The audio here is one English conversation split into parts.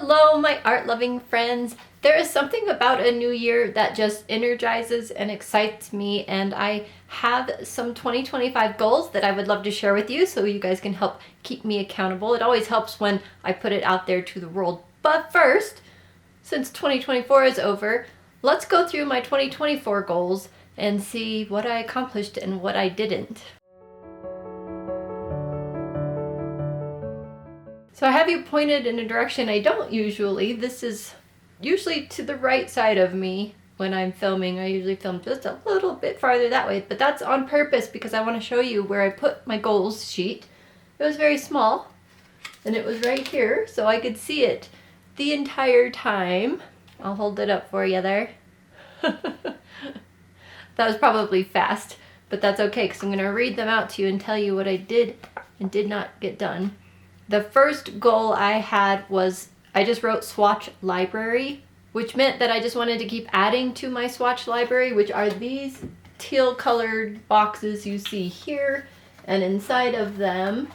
Hello, my art-loving friends. There is something about a new year that just energizes and excites me, and I have some 2025 goals that I would love to share with you so you guys can help keep me accountable. It always helps when I put it out there to the world. But first, since 2024 is over, let's go through my 2024 goals and see what I accomplished and what I didn't. So I have you pointed in a direction I don't usually. This is usually to the right side of me when I'm filming. I usually film just a little bit farther that way, but that's on purpose because I want to show you where I put my goals sheet. It was very small and it was right here so I could see it the entire time. I'll hold it up for you there. That was probably fast, but that's okay because I'm going to read them out to you and tell you what I did and did not get done. The first goal I had was I just wrote Swatch Library, which meant that I just wanted to keep adding to my Swatch Library, which are these teal colored boxes you see here. And inside of them,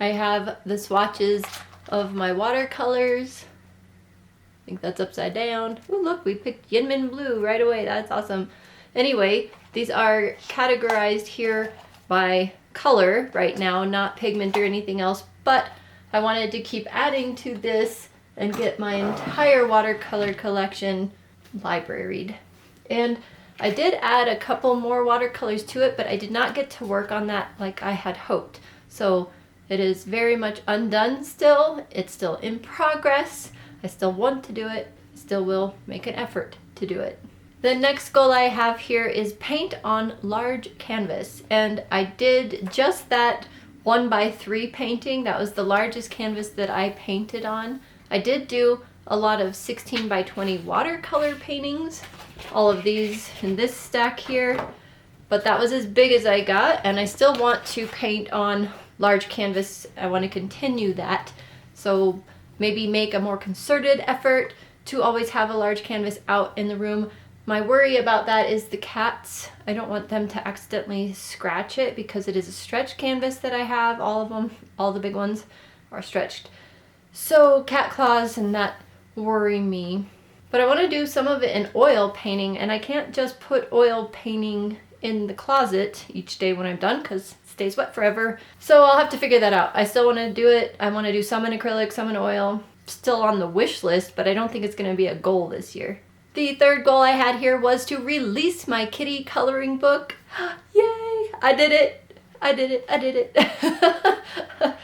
I have the swatches of my watercolors. I think that's upside down. Oh, look, we picked Yinmin Blue right away. That's awesome. Anyway, these are categorized here by color right now, not pigment or anything else, but I wanted to keep adding to this and get my entire watercolor collection libraried. And I did add a couple more watercolors to it, but I did not get to work on that like I had hoped. So it is very much undone still. It's still in progress. I still want to do it. Still will make an effort to do it. The next goal I have here is paint on large canvas. And I did just that 1x3 painting. That was the largest canvas that I painted on. I did do a lot of 16x20 watercolor paintings. All of these in this stack here. But that was as big as I got. And I still want to paint on large canvas. I want to continue that. So maybe make a more concerted effort to always have a large canvas out in the room. My worry about that is the cats. I don't want them to accidentally scratch it because it is a stretched canvas that I have. All of them, all the big ones are stretched. So cat claws and that worry me. But I want to do some of it in oil painting, and I can't just put oil painting in the closet each day when I'm done because it stays wet forever. So I'll have to figure that out. I still want to do it. I want to do some in acrylic, some in oil. Still on the wish list, but I don't think it's going to be a goal this year. The third goal I had here was to release my kitty coloring book. Yay! I did it! I did it! I did it!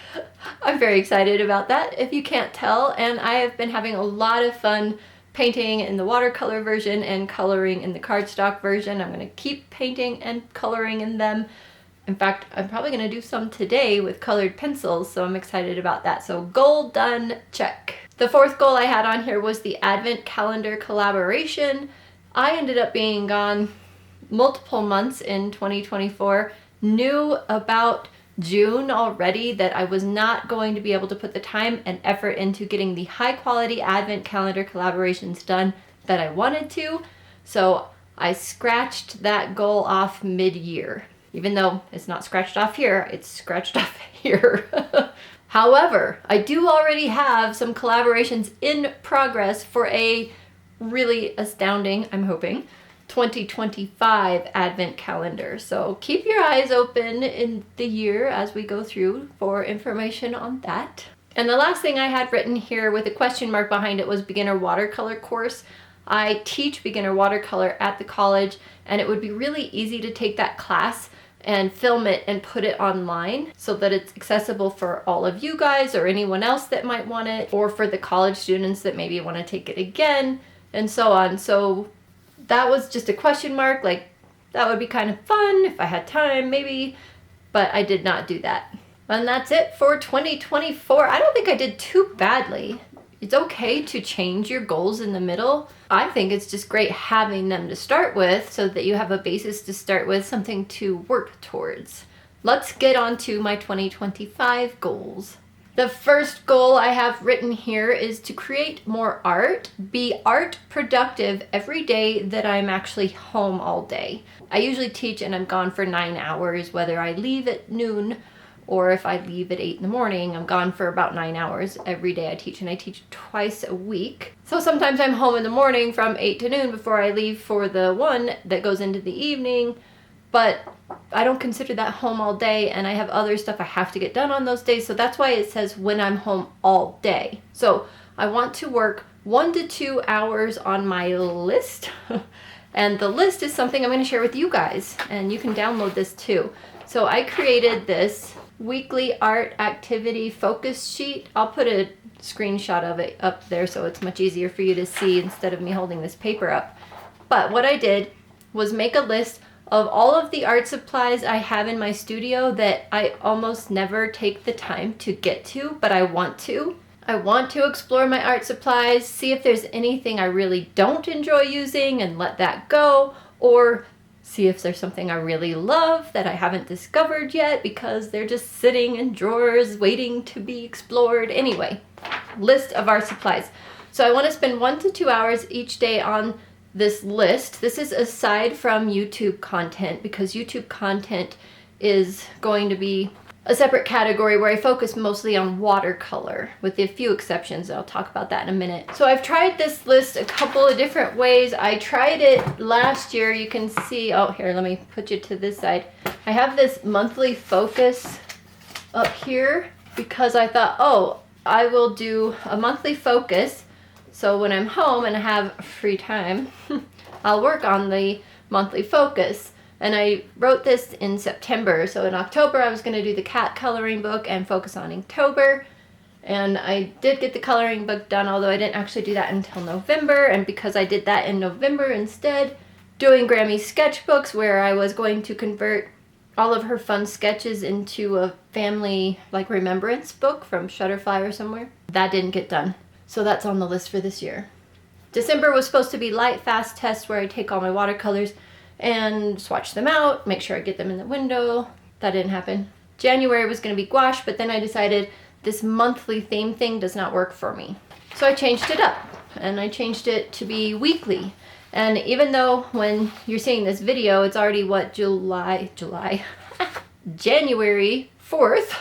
I'm very excited about that, if you can't tell, and I have been having a lot of fun painting in the watercolor version and coloring in the cardstock version. I'm going to keep painting and coloring in them. In fact, I'm probably going to do some today with colored pencils, so I'm excited about that. So goal done, check. The fourth goal I had on here was the Advent Calendar collaboration. I ended up being gone multiple months in 2024. Knew about June already that I was not going to be able to put the time and effort into getting the high quality Advent Calendar collaborations done that I wanted to. So I scratched that goal off mid-year. Even though it's not scratched off here, it's scratched off here. However, I do already have some collaborations in progress for a really astounding, I'm hoping, 2025 Advent Calendar. So keep your eyes open in the year as we go through for information on that. And the last thing I had written here with a question mark behind it was beginner watercolor course. I teach beginner watercolor at the college, and it would be really easy to take that class and film it and put it online so that it's accessible for all of you guys or anyone else that might want it, or for the college students that maybe want to take it again, and so on. So that was just a question mark, like that would be kind of fun if I had time maybe, but I did not do that. And that's it for 2024. I don't think I did too badly. It's okay to change your goals in the middle. I think it's just great having them to start with so that you have a basis to start with, something to work towards. Let's get on to my 2025 goals. The first goal I have written here is to create more art, be art productive every day that I'm actually home all day. I usually teach and I'm gone for 9 hours, whether I leave at noon Or if I leave at 8 in the morning, I'm gone for about 9 hours every day I teach, and I teach twice a week. So sometimes I'm home in the morning from 8 to noon before I leave for the one that goes into the evening, but I don't consider that home all day, and I have other stuff I have to get done on those days, so that's why it says when I'm home all day. So I want to work 1 to 2 hours on my list, and the list is something I'm going to share with you guys, and you can download this too. So I created this weekly art activity focus sheet. I'll put a screenshot of it up there so it's much easier for you to see instead of me holding this paper up. But what I did was make a list of all of the art supplies I have in my studio that I almost never take the time to get to, but I want to. I want to explore my art supplies, see if there's anything I really don't enjoy using and let that go, or see if there's something I really love that I haven't discovered yet because they're just sitting in drawers waiting to be explored. Anyway, list of art supplies. So I want to spend 1 to 2 hours each day on this list. This is aside from YouTube content, because YouTube content is going to be a separate category where I focus mostly on watercolor, with a few exceptions. I'll talk about that in a minute. So I've tried this list a couple of different ways. I tried it last year. You can see, oh, here, let me put you to this side. I have this monthly focus up here because I thought, oh, I will do a monthly focus. So when I'm home and I have free time, I'll work on the monthly focus. And I wrote this in September. So in October, I was going to do the cat coloring book and focus on Inktober. And I did get the coloring book done, although I didn't actually do that until November. And because I did that in November instead, doing Grammy's sketchbooks, where I was going to convert all of her fun sketches into a family like remembrance book from Shutterfly or somewhere, that didn't get done. So that's on the list for this year. December was supposed to be light, fast tests where I take all my watercolors and swatch them out, make sure I get them in the window. That didn't happen. January was going to be gouache, but then I decided this monthly theme thing does not work for me. So I changed it up, and I changed it to be weekly. And even though when you're seeing this video, it's already what, January 4th,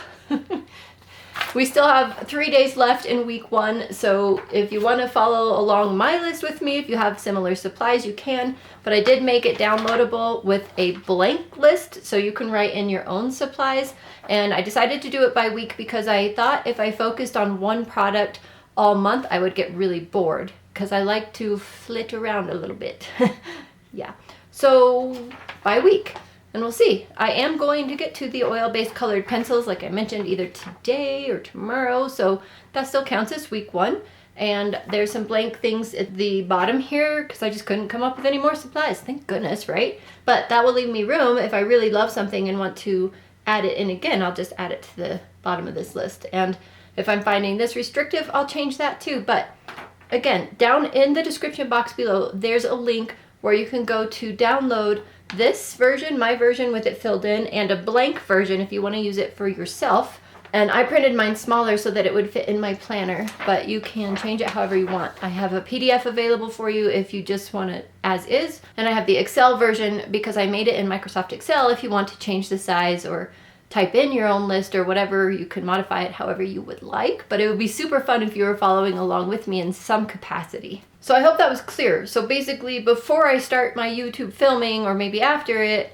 we still have 3 days left in week 1, so if you want to follow along my list with me, if you have similar supplies, you can. But I did make it downloadable with a blank list, so you can write in your own supplies. And I decided to do it by week because I thought if I focused on one product all month, I would get really bored, because I like to flit around a little bit. Yeah, so by week. And we'll see. I am going to get to the oil-based colored pencils, like I mentioned, either today or tomorrow. So that still counts as week 1. And there's some blank things at the bottom here because I just couldn't come up with any more supplies. Thank goodness, right? But that will leave me room if I really love something and want to add it in again. I'll just add it to the bottom of this list. And if I'm finding this restrictive, I'll change that too. But again, down in the description box below, there's a link where you can go to download this version, my version with it filled in, and a blank version if you want to use it for yourself. And I printed mine smaller so that it would fit in my planner, but you can change it however you want. I have a PDF available for you if you just want it as is, and I have the Excel version because I made it in Microsoft Excel. If you want to change the size or type in your own list or whatever, you can modify it however you would like, but it would be super fun if you were following along with me in some capacity. So I hope that was clear. So basically, before I start my YouTube filming, or maybe after it,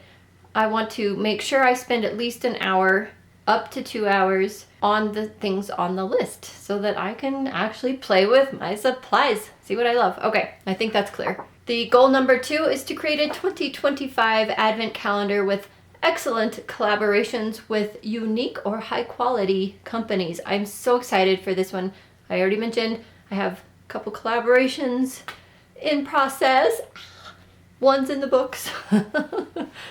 I want to make sure I spend at least an hour, up to 2 hours, on the things on the list so that I can actually play with my supplies, see what I love. Okay, I think that's clear. The goal number 2 is to create a 2025 advent calendar with excellent collaborations with unique or high quality companies. I'm so excited for this one. I already mentioned I have couple collaborations in process. One's in the books.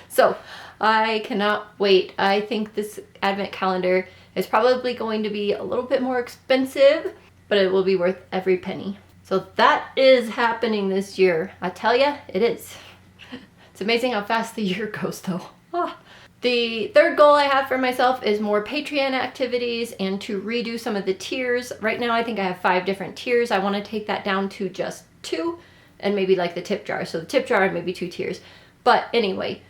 So I cannot wait. I think this advent calendar is probably going to be a little bit more expensive, but it will be worth every penny. So that is happening this year. I tell ya, it is. It's amazing how fast the year goes though. The third goal I have for myself is more Patreon activities and to redo some of the tiers. Right now I think I have 5 different tiers. I want to take that down to just 2 and maybe like the tip jar. So the tip jar and maybe 2 tiers. But anyway,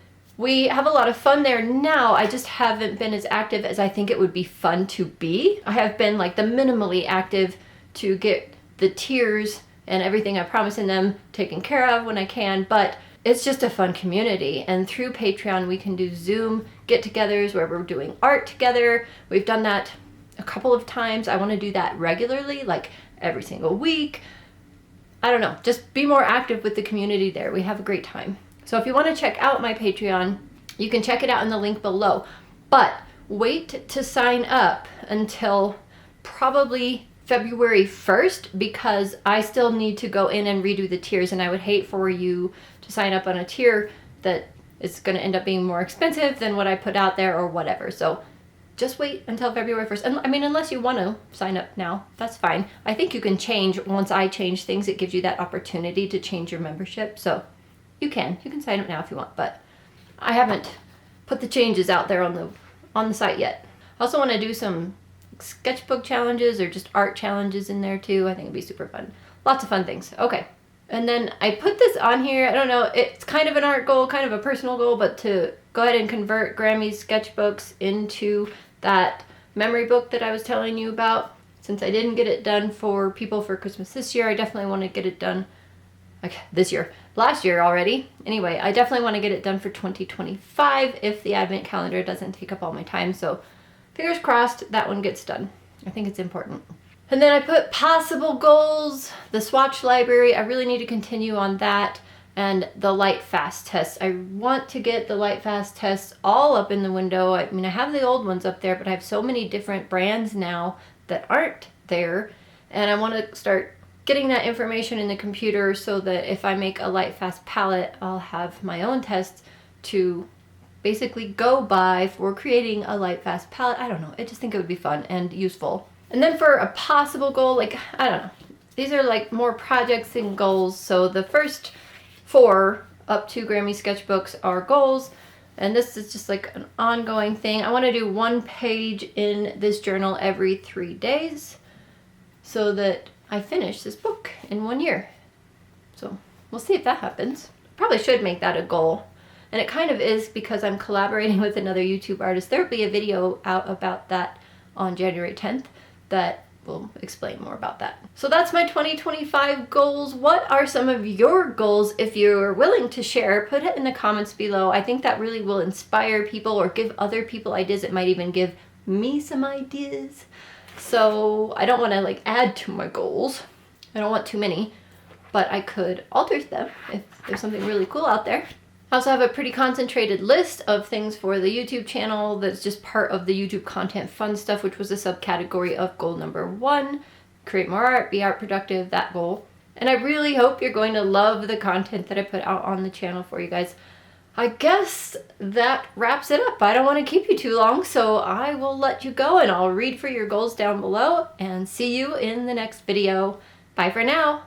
We have a lot of fun there now. I just haven't been as active as I think it would be fun to be. I have been like the minimally active to get the tiers and everything I promise in them taken care of when I can, but it's just a fun community. And through Patreon, we can do Zoom get-togethers where we're doing art together. We've done that a couple of times. I want to do that regularly, like every single week. I don't know, just be more active with the community there. We have a great time. So if you want to check out my Patreon, you can check it out in the link below. But wait to sign up until probably February 1st, because I still need to go in and redo the tiers, and I would hate for you to sign up on a tier that is going to end up being more expensive than what I put out there or whatever. So just wait until February 1st. And I mean, unless you want to sign up now, that's fine. I think you can change, once I change things, it gives you that opportunity to change your membership. So you can sign up now if you want, but I haven't put the changes out there on the site yet. I also want to do some sketchbook challenges or just art challenges in there too. I think it'd be super fun. Lots of fun things. Okay. And then I put this on here. I don't know, it's kind of an art goal, kind of a personal goal, but to go ahead and convert Grammy's sketchbooks into that memory book that I was telling you about. Since I didn't get it done for people for Christmas this year, I definitely want to get it done like this year. Last year already. Anyway, I definitely want to get it done for 2025 if the advent calendar doesn't take up all my time. So fingers crossed that one gets done. I think it's important. And then I put possible goals, the Swatch Library. I really need to continue on that, and the light fast tests. I want to get the light fast tests all up in the window. I mean, I have the old ones up there, but I have so many different brands now that aren't there, and I want to start getting that information in the computer so that if I make a light fast palette, I'll have my own tests to basically go by for creating a light fast palette. I don't know, I just think it would be fun and useful. And then for a possible goal, like, I don't know, these are like more projects and goals. So the first 4 up to Grammy sketchbooks are goals, and this is just like an ongoing thing. I want to do 1 page in this journal every 3 days so that I finish this book in 1 year. So we'll see if that happens. Probably should make that a goal. And it kind of is, because I'm collaborating with another YouTube artist. There'll be a video out about that on January 10th that will explain more about that. So that's my 2025 goals. What are some of your goals? If you're willing to share, put it in the comments below. I think that really will inspire people or give other people ideas. It might even give me some ideas. So I don't want to like add to my goals. I don't want too many, but I could alter them if there's something really cool out there. I also have a pretty concentrated list of things for the YouTube channel that's just part of the YouTube content fun stuff, which was a subcategory of goal number 1, create more art, be art productive, that goal. And I really hope you're going to love the content that I put out on the channel for you guys. I guess that wraps it up. I don't want to keep you too long, so I will let you go and I'll read for your goals down below and see you in the next video. Bye for now.